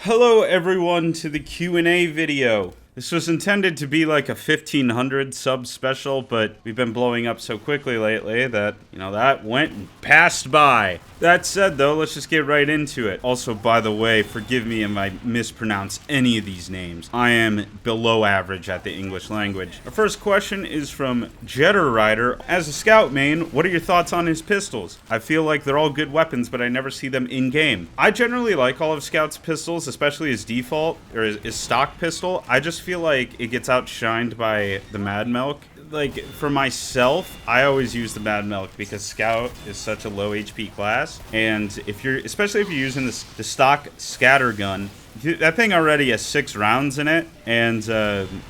Hello everyone to the Q&A video. This was intended to be like a 1500 sub special, but we've been blowing up so quickly lately that, that went and passed by. That said though, let's just get right into it. Also, by the way, forgive me if I mispronounce any of these names. I am below average at the English language. Our first question is from Jetter Rider. As a scout main, what are your thoughts on his pistols? I feel like they're all good weapons, but I never see them in game. I generally like all of Scout's pistols, especially his default, or his stock pistol. I just feel like it gets outshined by the Mad Milk. Like, for myself, I always use the Mad Milk because Scout is such a low HP class, and especially if you're using the stock scatter gun, that thing already has 6 rounds in it, and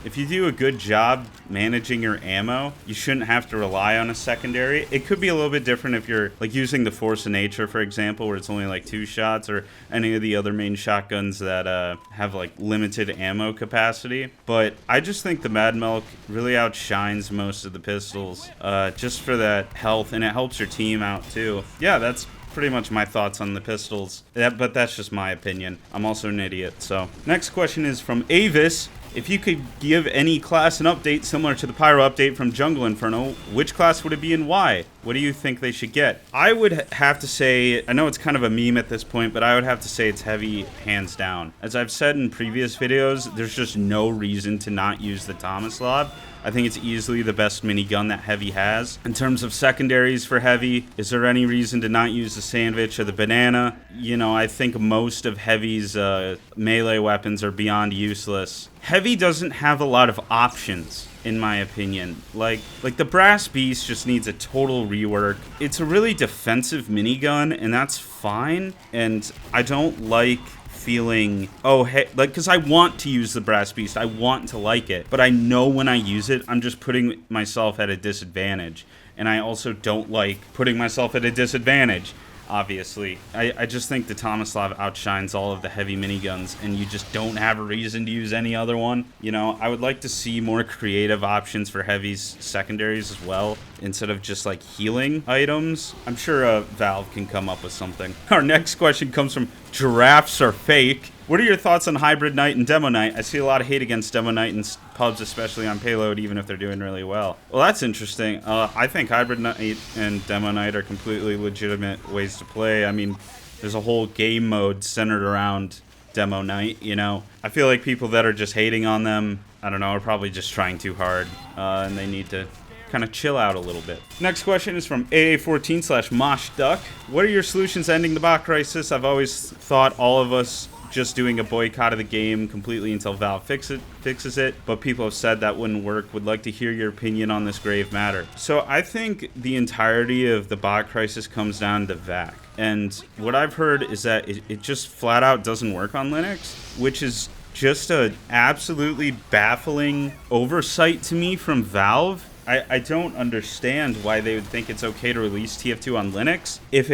if you do a good job managing your ammo, you shouldn't have to rely on a secondary. It could be a little bit different if you're like using the Force of Nature, for example, where it's only like 2 shots, or any of the other main shotguns that have like limited ammo capacity. But I just think the Mad Milk really outshines most of the pistols, just for that health, and it helps your team out too. Yeah, that's pretty much my thoughts on the pistols, but that's just my opinion. I'm also an idiot. So next question is from Avis. If you could give any class an update similar to the Pyro update from Jungle Inferno, which class would it be and why? What do you think they should get? I would have to say, I know it's kind of a meme at this point, but I would have to say it's Heavy, hands down. As I've said in previous videos, there's just no reason to not use the Tomislav. I think it's easily the best minigun that Heavy has. In terms of secondaries for Heavy, is there any reason to not use the Sandwich or the Banana? I think most of Heavy's melee weapons are beyond useless. Heavy doesn't have a lot of options, in my opinion. Like the Brass Beast just needs a total rework. It's a really defensive minigun, and that's fine. And I don't like feeling, because I want to use the Brass Beast, I want to like it, but I know when I use it, I'm just putting myself at a disadvantage, and I also don't like putting myself at a disadvantage, obviously. I just think the Tomislav outshines all of the Heavy miniguns, and you just don't have a reason to use any other one. I would like to see more creative options for Heavy's secondaries as well, instead of just like healing items. I'm sure Valve can come up with something. Our next question comes from Giraffes Are Fake. What are your thoughts on Hybrid Night and Demo Night? I see a lot of hate against Demo Night in pubs, especially on payload, even if they're doing really well. Well, that's interesting. I think Hybrid Night and Demo Night are completely legitimate ways to play. I mean, there's a whole game mode centered around Demo Night, I feel like people that are just hating on them, I don't know, are probably just trying too hard, and they need to kind of chill out a little bit. Next question is from AA14/MoshDuck. What are your solutions to ending the bot crisis? I've always thought all of us just doing a boycott of the game completely until Valve fixes it, but people have said that wouldn't work. Would like to hear your opinion on this grave matter. So I think the entirety of the bot crisis comes down to VAC. And what I've heard is that it just flat out doesn't work on Linux, which is just a absolutely baffling oversight to me from Valve. I don't understand why they would think it's okay to release TF2 on Linux if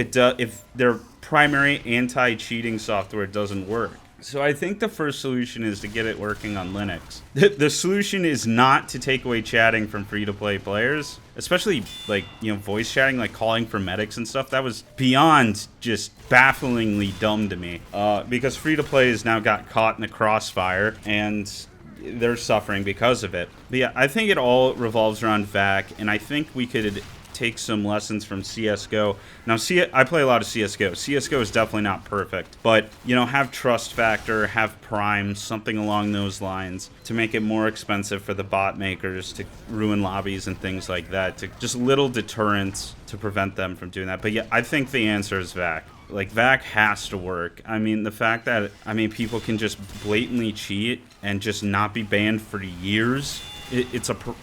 their primary anti-cheating software doesn't work. So I think the first solution is to get it working on Linux. The solution is not to take away chatting from free-to-play players, especially voice chatting, like calling for medics and stuff. That was beyond just bafflingly dumb to me, because free-to-play has now got caught in the crossfire, and they're suffering because of it. But yeah, I think it all revolves around VAC, and I think we could take some lessons from CSGO. Now, I play a lot of CSGO. CSGO is definitely not perfect, but, have Trust Factor, have Prime, something along those lines, to make it more expensive for the bot makers to ruin lobbies and things like that, to just little deterrents to prevent them from doing that. But yeah, I think the answer is VAC. Like, VAC has to work. I mean, the fact that, people can just blatantly cheat and just not be banned for years,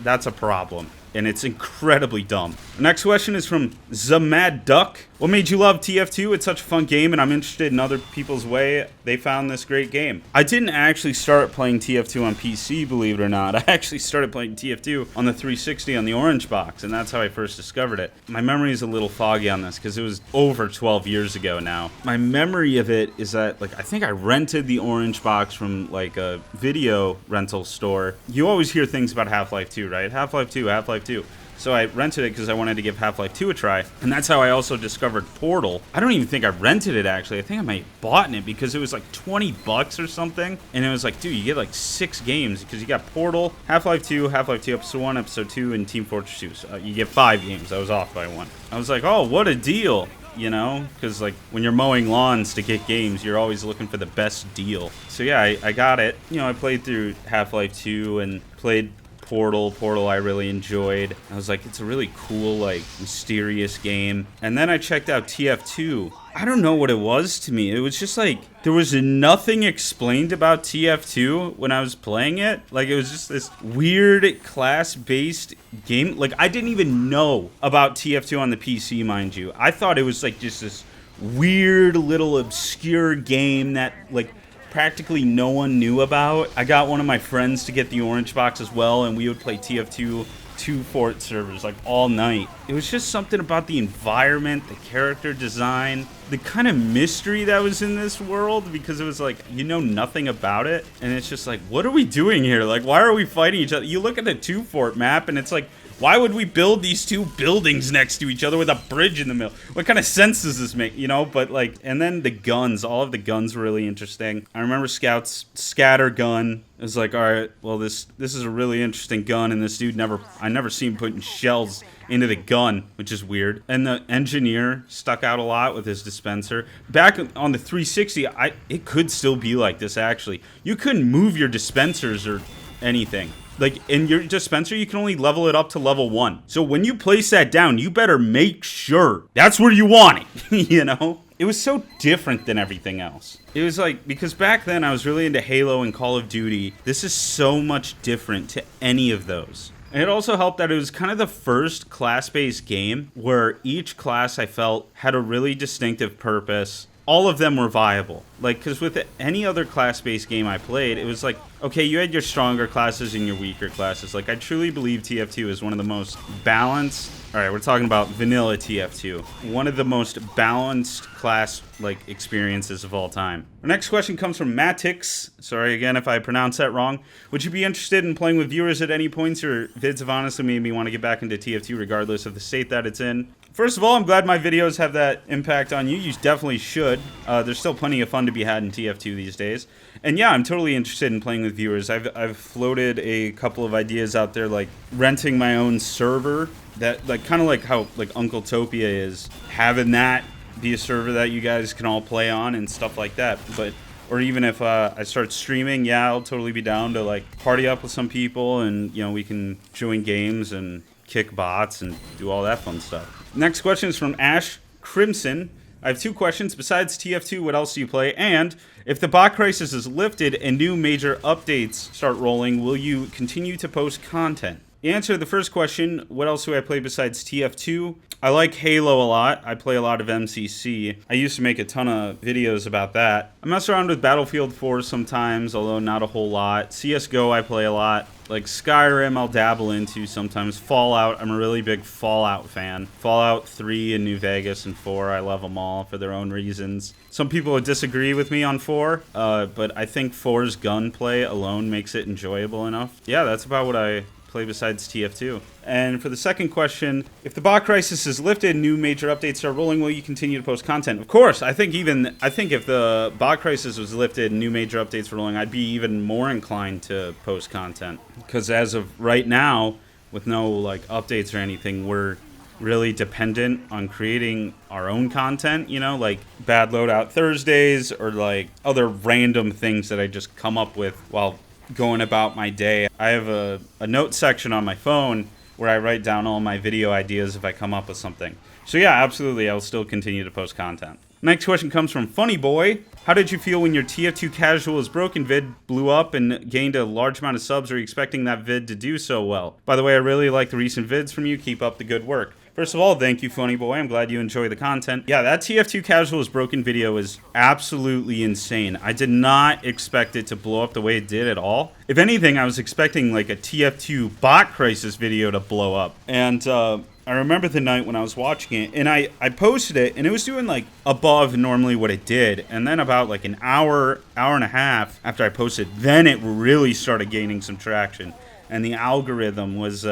that's a problem. And it's incredibly dumb. The next question is from Zamad Duck. What made you love TF2? It's such a fun game, and I'm interested in other people's way they found this great game. I didn't actually start playing TF2 on PC, believe it or not. I actually started playing TF2 on the 360 on the orange box, and that's how I first discovered it. My memory is a little foggy on this because it was over 12 years ago now. My memory of it is that, I think I rented the orange box from, a video rental store. You always hear things about Half-Life 2, right? Half-Life 2, Half-Life 2. So I rented it because I wanted to give Half-Life 2 a try. And that's how I also discovered Portal. I don't even think I rented it, actually. I think I might have bought it because it was like 20 bucks or something. And it was like, dude, you get like 6 games because you got Portal, Half-Life 2, Half-Life 2 Episode 1, Episode 2, and Team Fortress 2. So you get 5 games. I was off by 1. I was like, oh, what a deal. You know, because like when you're mowing lawns to get games, you're always looking for the best deal. So yeah, I got it. You know, I played through Half-Life 2 and played Portal I really enjoyed. I was like, it's a really cool, like, mysterious game. And then I checked out TF2. I don't know what it was to me. It was just like, there was nothing explained about TF2 when I was playing it. Like, it was just this weird class-based game. Like, I didn't even know about TF2 on the PC, mind you. I thought it was like just this weird little obscure game that, like, practically no one knew about. I got one of my friends to get the orange box as well, and we would play TF2 2 servers like all night. It was just something about the environment, the character design, the kind of mystery that was in this world, because it was like, you know nothing about it, and it's just like, what are we doing here? Like, why are we fighting each other? You look at the 2 Fort map, and it's like, why would we build these 2 buildings next to each other with a bridge in the middle? What kind of sense does this make, you know? But like, and then the guns, all of the guns were really interesting. I remember Scout's scatter gun. It was like, all right, well, this is a really interesting gun, and this dude I never seen him putting shells into the gun, which is weird. And the engineer stuck out a lot with his dispenser. Back on the 360, it could still be like this, actually. You couldn't move your dispensers or anything. Like, in your dispenser, you can only level it up to level 1. So when you place that down, you better make sure that's where you want it, you know? It was so different than everything else. It was like, because back then I was really into Halo and Call of Duty. This is so much different to any of those. And it also helped that it was kind of the first class-based game where each class, I felt, had a really distinctive purpose. All of them were viable. Like, because with any other class-based game I played, it was like, okay, you had your stronger classes and your weaker classes. Like, I truly believe TF2 is one of the most balanced... Alright, we're talking about vanilla TF2. One of the most balanced class, like, experiences of all time. Our next question comes from Matix. Sorry again if I pronounced that wrong. Would you be interested in playing with viewers at any points? Your vids have honestly made me want to get back into TF2 regardless of the state that it's in. First of all, I'm glad my videos have that impact on you. You definitely should. There's still plenty of fun to be had in TF2 these days. And yeah, I'm totally interested in playing with viewers. I've floated a couple of ideas out there, like renting my own server. That, like, kind of like how, like, Uncletopia is. Having that be a server that you guys can all play on and stuff like that. But, or even if I start streaming, yeah, I'll totally be down to, like, party up with some people and, you know, we can join games and kick bots and do all that fun stuff. Next question is from Ash Crimson. I have 2 questions. Besides TF2, what else do you play? And if the bot crisis is lifted and new major updates start rolling, will you continue to post content? The answer to the first question, what else do I play besides TF2? I like Halo a lot. I play a lot of MCC. I used to make a ton of videos about that. I mess around with Battlefield 4 sometimes, although not a whole lot. CSGO I play a lot. Like Skyrim I'll dabble into sometimes. Fallout, I'm a really big Fallout fan. Fallout 3 and New Vegas and 4, I love them all for their own reasons. Some people would disagree with me on 4, but I think 4's gunplay alone makes it enjoyable enough. Yeah, that's about what I play besides TF2. And for the second question, if the bot crisis is lifted, new major updates are rolling, will you continue to post content? Of course. I think if the bot crisis was lifted and new major updates were rolling, I'd be even more inclined to post content. Because as of right now, with no like updates or anything, we're really dependent on creating our own content, you know, like Bad Loadout Thursdays or like other random things that I just come up with while going about my day. I have a note section on my phone where I write down all my video ideas if I come up with something. So yeah, absolutely, I'll still continue to post content. Next question comes from Funny Boy. How did you feel when your TF2 Casual is broken vid blew up and gained a large amount of subs? Are you expecting that vid to do so well? By the way, I really like the recent vids from you. Keep up the good work. First of all, thank you, Funny Boy. I'm glad you enjoy the content. Yeah, that TF2 Casual's broken video is absolutely insane. I did not expect it to blow up the way it did at all. If anything, I was expecting like a TF2 bot crisis video to blow up. And I remember the night when I was watching it, and I posted it, and it was doing like above normally what it did. And then about like an hour and a half after I posted, then it really started gaining some traction. and the algorithm was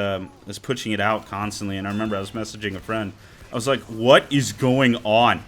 pushing it out constantly. And I remember I was messaging a friend. I was like, "What is going on?"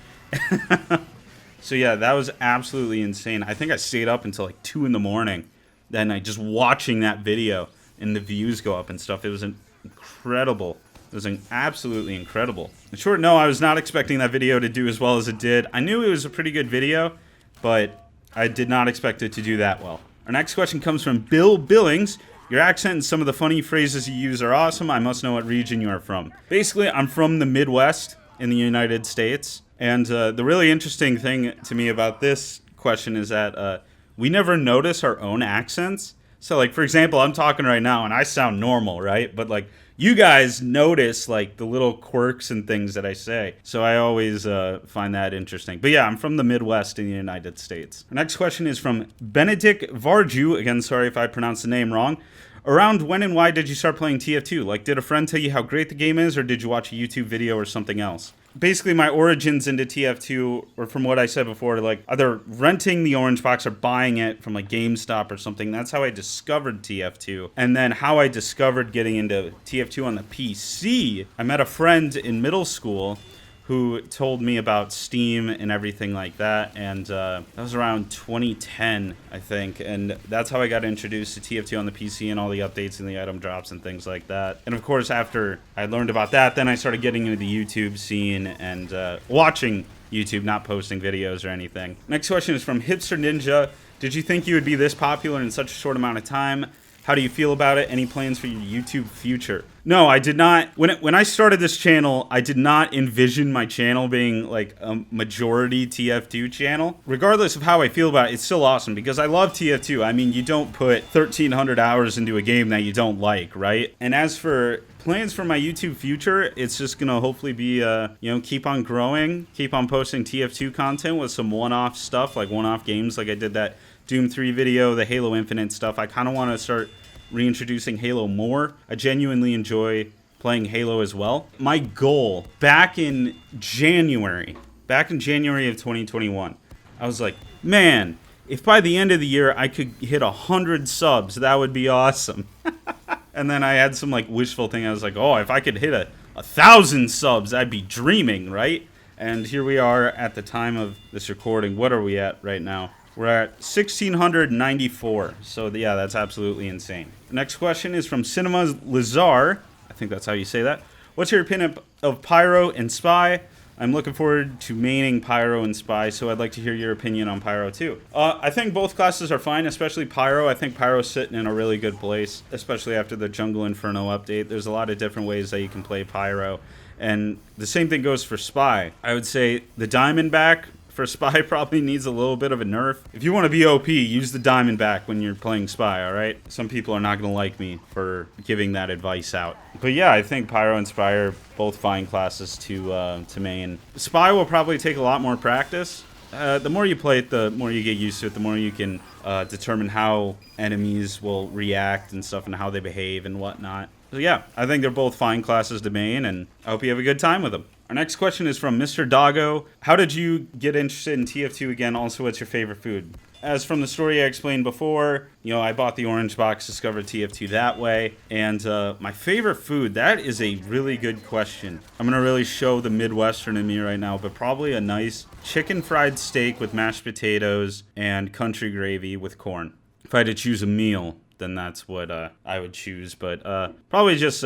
So yeah, that was absolutely insane. I think I stayed up until like 2 in the morning that night just watching that video, and the views go up and stuff. It was incredible. It was absolutely incredible. In short, no, I was not expecting that video to do as well as it did. I knew it was a pretty good video, but I did not expect it to do that well. Our next question comes from Bill Billings. Your accent and some of the funny phrases you use are awesome. I must know what region you are from. Basically, I'm from the Midwest in the United States. And the really interesting thing to me about this question is that we never notice our own accents. So, like, for example, I'm talking right now and I sound normal, right? But, like, you guys notice, like, the little quirks and things that I say. So I always find that interesting. But yeah, I'm from the Midwest in the United States. Our next question is from Benedict Varju. Again, sorry if I pronounced the name wrong. Around when and why did you start playing TF2? Like, did a friend tell you how great the game is, or did you watch a YouTube video or something else? Basically, my origins into TF2, or from what I said before, like either renting the orange box or buying it from like GameStop or something. That's how I discovered TF2. And then how I discovered getting into TF2 on the PC, I met a friend in middle school who told me about Steam and everything like that, and that was around 2010, I think, and that's how I got introduced to TF2 on the PC and all the updates and the item drops and things like that. And of course, after I learned about that, then I started getting into the YouTube scene and watching YouTube, not posting videos or anything. Next question is from Hipster Ninja. Did you think you would be this popular in such a short amount of time? How do you feel about it? Any plans for your YouTube future? No, I did not. When I started this channel, I did not envision my channel being like a majority TF2 channel. Regardless of how I feel about it, it's still awesome because I love TF2. I mean, you don't put 1,300 hours into a game that you don't like, right? And as for plans for my YouTube future, it's just gonna hopefully be, keep on growing, keep on posting TF2 content with some one-off stuff, like one-off games, like I did that Doom 3 video, the Halo Infinite stuff. I kind of want to start reintroducing Halo more. I genuinely enjoy playing Halo as well. My goal back in January of 2021, I was like, man, if by the end of the year I could hit 100 subs, that would be awesome. And then I had some like wishful thing. I was like, oh, if I could hit 1,000 subs, I'd be dreaming, right? And here we are at the time of this recording. What are we at right now? We're at 1,694. So yeah, that's absolutely insane. The next question is from Cinema Lazar. I think that's how you say that. What's your opinion of Pyro and Spy? I'm looking forward to maining Pyro and Spy, so I'd like to hear your opinion on Pyro too. I think both classes are fine, especially Pyro. I think Pyro's sitting in a really good place, especially after the Jungle Inferno update. There's a lot of different ways that you can play Pyro. And the same thing goes for Spy. I would say the Diamondback for Spy probably needs a little bit of a nerf. If you want to be OP, use the Diamondback when you're playing Spy, alright? Some people are not going to like me for giving that advice out. But yeah, I think Pyro and Spy are both fine classes to main. Spy will probably take a lot more practice. The more you play it, the more you get used to it, the more you can determine how enemies will react and stuff and how they behave and whatnot. So yeah, I think they're both fine classes to main, and I hope you have a good time with them. Our next question is from Mr. Doggo. How did you get interested in TF2 again? Also, what's your favorite food? As from the story I explained before, I bought the orange box, discovered TF2 that way. And my favorite food, that is a really good question. I'm going to really show the Midwestern in me right now, but probably a nice chicken fried steak with mashed potatoes and country gravy with corn. If I had to choose a meal, then that's what I would choose. But probably just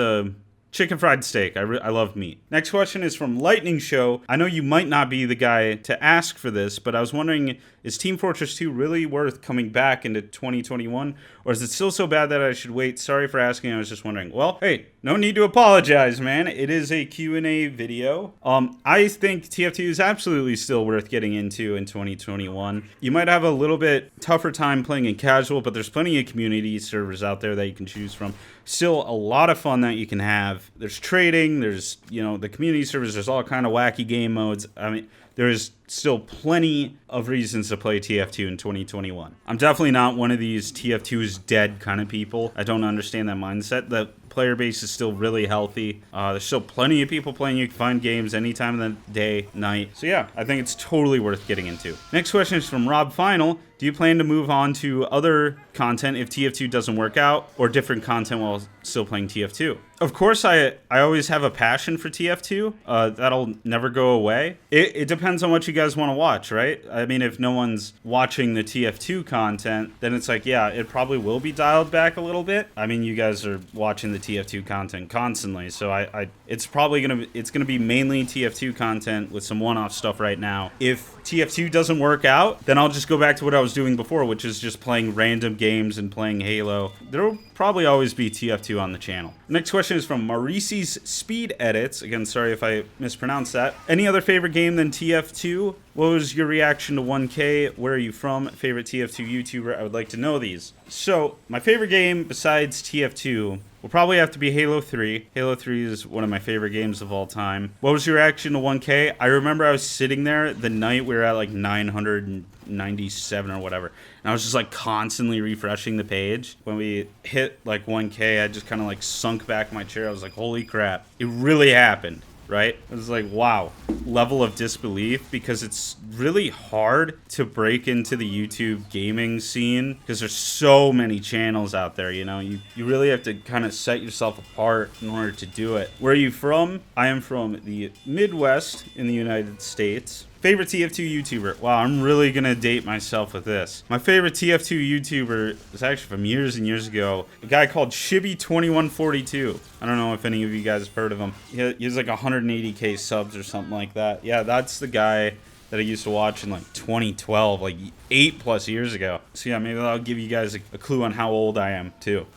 chicken fried steak. I love meat. Next question is from Lightning Show. I know you might not be the guy to ask for this, but I was wondering, is Team Fortress 2 really worth coming back into 2021? Or is it still so bad that I should wait? Sorry for asking. I was just wondering. Well, hey, no need to apologize, man. It is a Q&A video. I think TF2 is absolutely still worth getting into in 2021. You might have a little bit tougher time playing in casual, but there's plenty of community servers out there that you can choose from. Still a lot of fun that you can have. There's trading, there's, the community servers, there's all kind of wacky game modes. I mean, there's still plenty of reasons to play TF2 in 2021. I'm definitely not one of these TF2's dead kind of people. I don't understand that mindset. player base is still really healthy. There's still plenty of people playing. You can find games any time of the day, night. So yeah, I think it's totally worth getting into. Next question is from Rob Final. Do you plan to move on to other content if TF2 doesn't work out, or different content while still playing TF2? Of course, I always have a passion for TF2. That'll never go away. It depends on what you guys want to watch, right? I mean, if no one's watching the TF2 content, then it's like, yeah, it probably will be dialed back a little bit. I mean, you guys are watching the TF2 content constantly, so it's probably gonna be mainly TF2 content with some one-off stuff right now. If TF2 doesn't work out, then I'll just go back to what I was doing before, which is just playing random games and playing Halo. There'll probably always be TF2 on the channel. Next question is from Maurice's Speed Edits. Again, sorry if I mispronounced that. Any other favorite game than TF2? What was your reaction to 1K? Where are you from? Favorite TF2 YouTuber? I would like to know these. So, my favorite game besides TF2 will probably have to be Halo 3. Halo 3 is one of my favorite games of all time. What was your reaction to 1K? I remember I was sitting there the night we were at like 997 or whatever, and I was just like constantly refreshing the page. When we hit like 1K, I just kind of like sunk back in my chair. I was like, holy crap, it really happened. Right? It was like, wow, level of disbelief, because it's really hard to break into the YouTube gaming scene because there's so many channels out there, you know? You really have to kind of set yourself apart in order to do it. Where are you from? I am from the Midwest in the United States. Favorite TF2 YouTuber? Wow, I'm really gonna date myself with this. My favorite TF2 YouTuber is actually from years and years ago. A guy called Shibby2142. I don't know if any of you guys have heard of him. He has like 180k subs or something like that. Yeah, that's the guy that I used to watch in like 2012, like 8+ years ago. So yeah, maybe that'll give you guys a clue on how old I am too.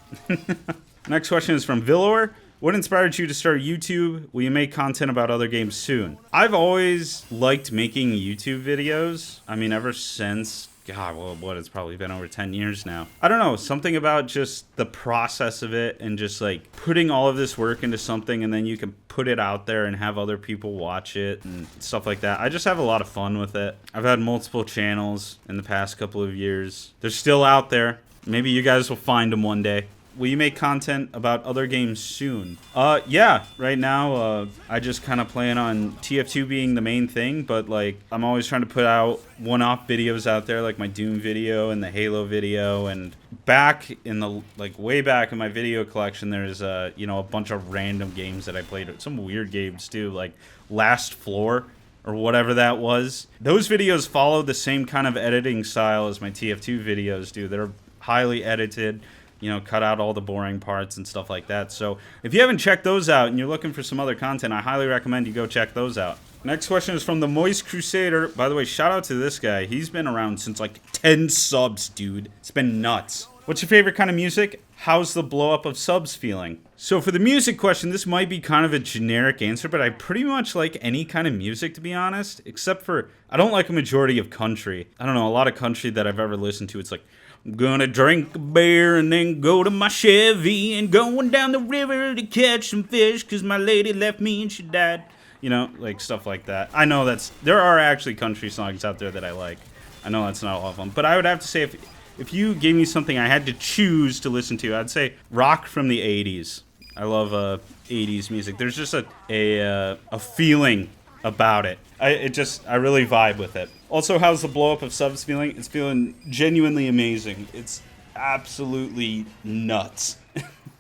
Next question is from Villor. What inspired you to start YouTube? Will you make content about other games soon? I've always liked making YouTube videos. I mean, ever since, God, well, what, it's probably been over 10 years now. I don't know, something about just the process of it and just like putting all of this work into something and then you can put it out there and have other people watch it and stuff like that. I just have a lot of fun with it. I've had multiple channels in the past couple of years. They're still out there. Maybe you guys will find them one day. Will you make content about other games soon? Yeah, right now, I just kind of plan on TF2 being the main thing, but like, I'm always trying to put out one-off videos out there, like my Doom video and the Halo video, and back in the, like, way back in my video collection, there's, you know, a bunch of random games that I played, some weird games too, like Last Floor, or whatever that was. Those videos follow the same kind of editing style as my TF2 videos do. They're highly edited, you know, cut out all the boring parts and stuff like that. So if you haven't checked those out and you're looking for some other content, I highly recommend you go check those out. Next question is from the Moist Crusader. By the way, shout out to this guy. He's been around since like 10 subs, dude. It's been nuts. What's your favorite kind of music? How's the blow up of subs feeling? So for the music question, this might be kind of a generic answer, but I pretty much like any kind of music, to be honest, except for I don't like a majority of country. I don't know, a lot of country that I've ever listened to, it's like, I'm gonna drink a beer and then go to my Chevy and going down the river to catch some fish because my lady left me and she died. You know, like stuff like that. I know there are actually country songs out there that I like. I know that's not all of them. But I would have to say if you gave me something I had to choose to listen to, I'd say rock from the 80s. I love 80s music. There's just a feeling about it. I really vibe with it. Also, how's the blow up of subs feeling? It's feeling genuinely amazing. It's absolutely nuts.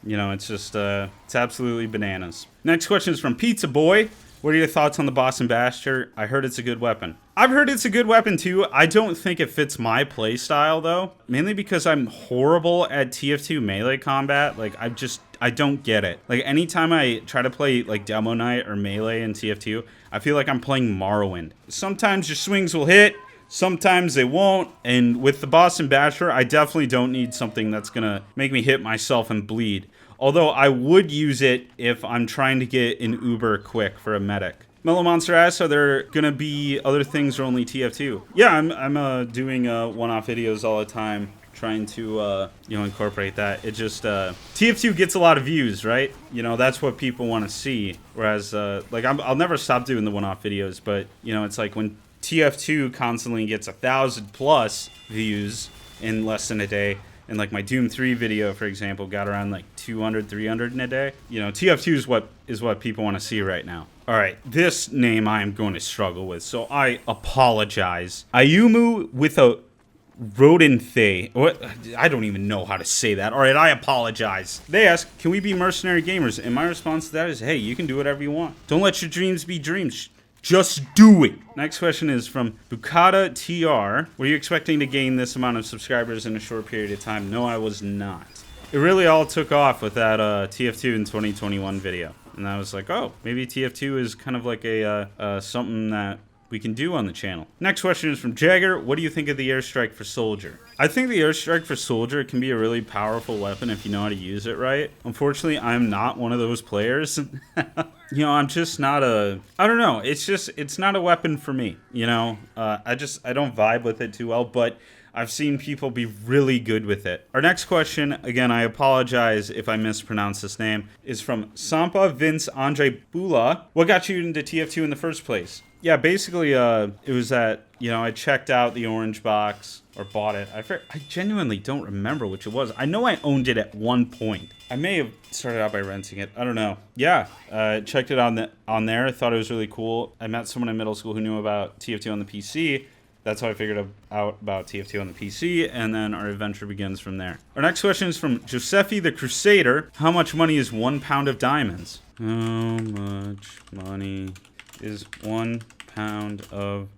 You know, it's just, it's absolutely bananas. Next question is from Pizza Boy. What are your thoughts on the Boss and Basher? I heard it's a good weapon. I've heard it's a good weapon too. I don't think it fits my play style though. Mainly because I'm horrible at TF2 melee combat. Like, I don't get it. Like, anytime I try to play like Demo Night or melee in TF2, I feel like I'm playing Morrowind. Sometimes your swings will hit, sometimes they won't, and with the Boss and Basher, I definitely don't need something that's gonna make me hit myself and bleed. Although I would use it if I'm trying to get an Uber quick for a medic. Mellow Monster asks, are there gonna be other things or only TF2? Yeah, I'm doing one-off videos all the time, trying to you know, incorporate that. It just TF2 gets a lot of views, right? You know, that's what people want to see. Whereas like I'll never stop doing the one-off videos, but you know, it's like when TF2 constantly gets 1,000+ views in less than a day, And like my Doom 3 video, for example, got around like 200, 300 in a day. You know, TF2 is what people want to see right now. All right, this name I am going to struggle with, so I apologize. Ayumu with a Rodenthe. What? I don't even know how to say that. All right, I apologize. They ask, can we be Mercenary Gamers? And my response to that is, hey, you can do whatever you want. Don't let your dreams be dreams. Just do it. Next question is from Bukata TR. Were you expecting to gain this amount of subscribers in a short period of time? No, I was not. It really all took off with that TF2 in 2021 video. And I was like, oh, maybe TF2 is kind of like a something that we can do on the channel. Next question is from Jagger. What do you think of the Airstrike for Soldier? I think the Airstrike for Soldier can be a really powerful weapon if you know how to use it right. Unfortunately, I'm not one of those players. You know, I'm just not I don't know. It's not a weapon for me. You know, I don't vibe with it too well, but I've seen people be really good with it. Our next question, again, I apologize if I mispronounce this name, is from Sampa Vince Andre Bula. What got you into TF2 in the first place? Yeah, basically, it was that, you know, I checked out the orange box, or bought it. I genuinely don't remember which it was. I know I owned it at one point. I may have started out by renting it. I don't know. Yeah, checked it on there. I thought it was really cool. I met someone in middle school who knew about TF2 on the PC. That's how I figured out about TF2 on the PC, and then our adventure begins from there. Our next question is from Giuseppe the Crusader. How much money is 1 pound of diamonds? How much money is 1 pound of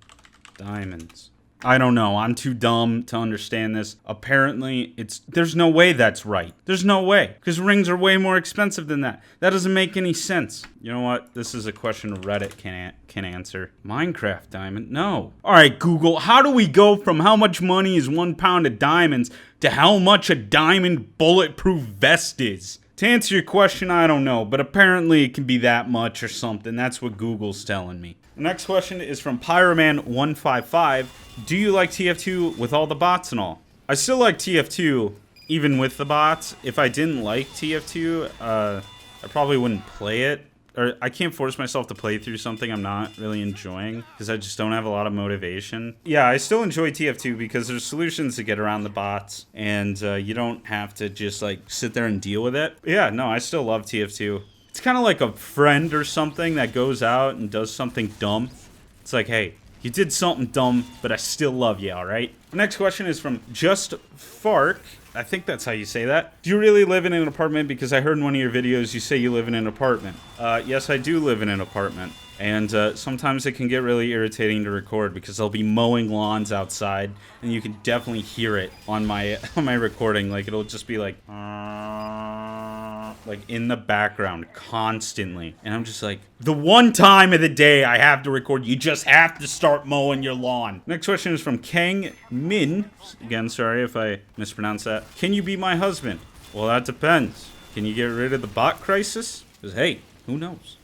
diamonds? I don't know. I'm too dumb to understand this. Apparently, there's no way that's right. There's no way. Because rings are way more expensive than that. That doesn't make any sense. You know what? This is a question Reddit can answer. Minecraft diamond? No. All right, Google. How do we go from how much money is 1 pound of diamonds to how much a diamond bulletproof vest is? To answer your question, I don't know, but apparently it can be that much or something. That's what Google's telling me. The next question is from Pyroman155. Do you like TF2 with all the bots and all? I still like TF2, even with the bots. If I didn't like TF2, I probably wouldn't play it. Or I can't force myself to play through something I'm not really enjoying because I just don't have a lot of motivation. Yeah, I still enjoy TF2 because there's solutions to get around the bots, and you don't have to just like sit there and deal with it. But yeah, no, I still love TF2. It's kind of like a friend or something that goes out and does something dumb. It's like, hey, you did something dumb, but I still love you, all right? The next question is from Just Fark. I think that's how you say that. Do you really live in an apartment? Because I heard in one of your videos you say you live in an apartment. Yes, I do live in an apartment. And sometimes it can get really irritating to record because I'll be mowing lawns outside, and you can definitely hear it on my recording. Like, it'll just be like in the background constantly. And I'm just like, the one time of the day I have to record, you just have to start mowing your lawn. Next question is from Kang Min. Again, sorry if I mispronounced that. Can you be my husband? Well, that depends. Can you get rid of the bot crisis? Because, hey, who knows?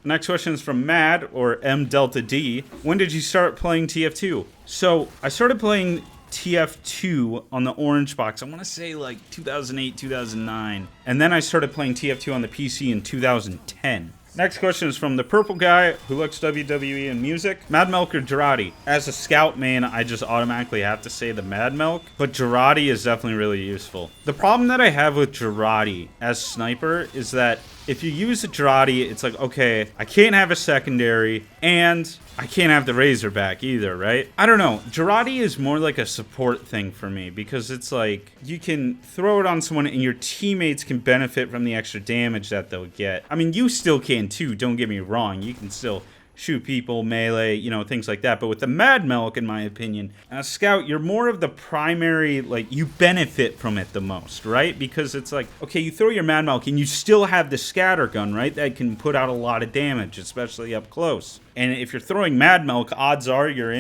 Next question is from Mad, or M Delta D. When did you start playing TF2? So, I started playing TF2 on the orange box, I want to say like 2008, 2009. And then I started playing TF2 on the PC in 2010. Next question is from the purple guy who likes WWE and music. Mad Milk or Girardi? As a scout main, I just automatically have to say the Mad Milk, but Girardi is definitely really useful. The problem that I have with Girardi as sniper is that if you use a Girardi, it's like, okay, I can't have a secondary, and I can't have the Razorback either, right? I don't know. Girardi is more like a support thing for me because it's like you can throw it on someone and your teammates can benefit from the extra damage that they'll get. I mean, you still can too, don't get me wrong. You can still shoot people, melee, you know, things like that. But with the Mad Milk, in my opinion, as a scout, you're more of the primary, like, you benefit from it the most, right? Because it's like, okay, you throw your Mad Milk and you still have the scatter gun, right? That can put out a lot of damage, especially up close. And if you're throwing Mad Milk, odds are you're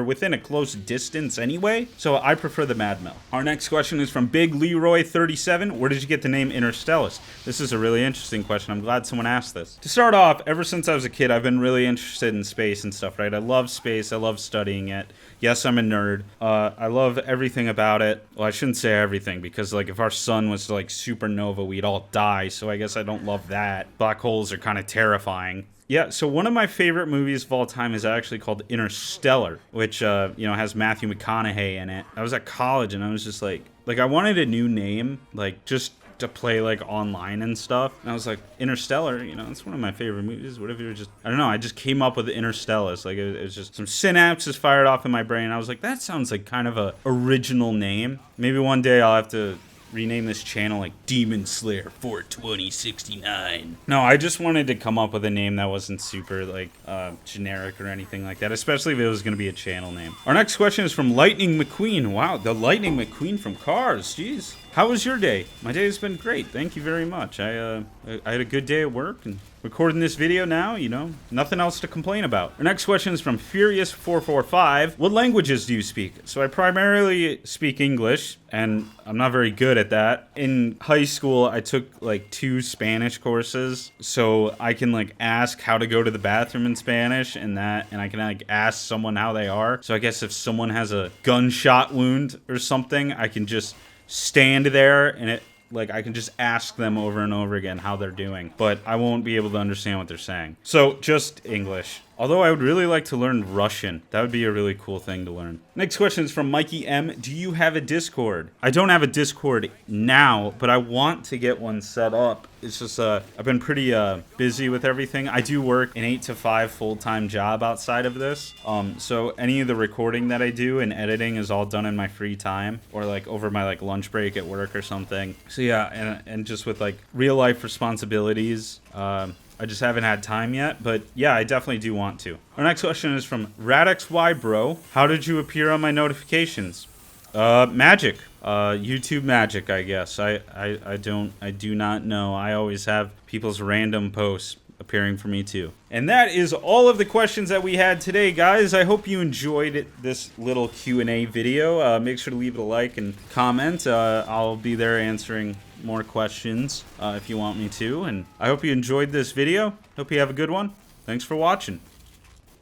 within a close distance anyway. So I prefer the Mad Milk. Our next question is from Big Leroy 37. Where did you get the name Interstellis? This is a really interesting question. I'm glad someone asked this. To start off, ever since I was a kid, I've been really interested in space and stuff, right? I love space. I love studying it. Yes, I'm a nerd. I love everything about it. Well, I shouldn't say everything because, like, if our sun was like supernova, we'd all die. So I guess I don't love that. Black holes are kind of terrifying. Yeah, so one of my favorite movies of all time is actually called Interstellar, which, has Matthew McConaughey in it. I was at college and I was just like I wanted a new name, like, just to play, like, online and stuff. And I was like, Interstellar, it's one of my favorite movies. What if you were just, I don't know, I just came up with Interstellis. Like, it was just some synapses fired off in my brain. I was like, that sounds like kind of a original name. Maybe one day I'll have to rename this channel like Demon Slayer 42069. No, I just wanted to come up with a name that wasn't super like generic or anything like that, especially if it was going to be a channel name. Our next question is from Lightning McQueen. Wow, the Lightning McQueen from Cars. Jeez. How was your day? My day has been great. Thank you very much. I had a good day at work and recording this video now, nothing else to complain about. Our next question is from Furious445. What languages do you speak? So I primarily speak English, and I'm not very good at that. In high school, I took like 2 Spanish courses, so I can like ask how to go to the bathroom in Spanish and I can like ask someone how they are. So I guess if someone has a gunshot wound or something, I can just stand there and I can just ask them over and over again how they're doing, but I won't be able to understand what they're saying. So just English. Although I would really like to learn Russian. That would be a really cool thing to learn. Next question is from Mikey M. Do you have a Discord? I don't have a Discord now, but I want to get one set up. It's just, I've been pretty busy with everything. I do work an 8 to 5 full-time job outside of this. So any of the recording that I do and editing is all done in my free time or like over my like lunch break at work or something. So yeah, and just with like real life responsibilities, I just haven't had time yet, but yeah, I definitely do want to. Our next question is from RadXY Bro. How did you appear on my notifications? Magic. YouTube magic, I guess. I do not know. I always have people's random posts appearing for me too. And that is all of the questions that we had today, guys. I hope you enjoyed this little Q&A video. Make sure to leave it a like and comment. I'll be there answering more questions if you want me to. And I hope you enjoyed this video. Hope you have a good one. Thanks for watching.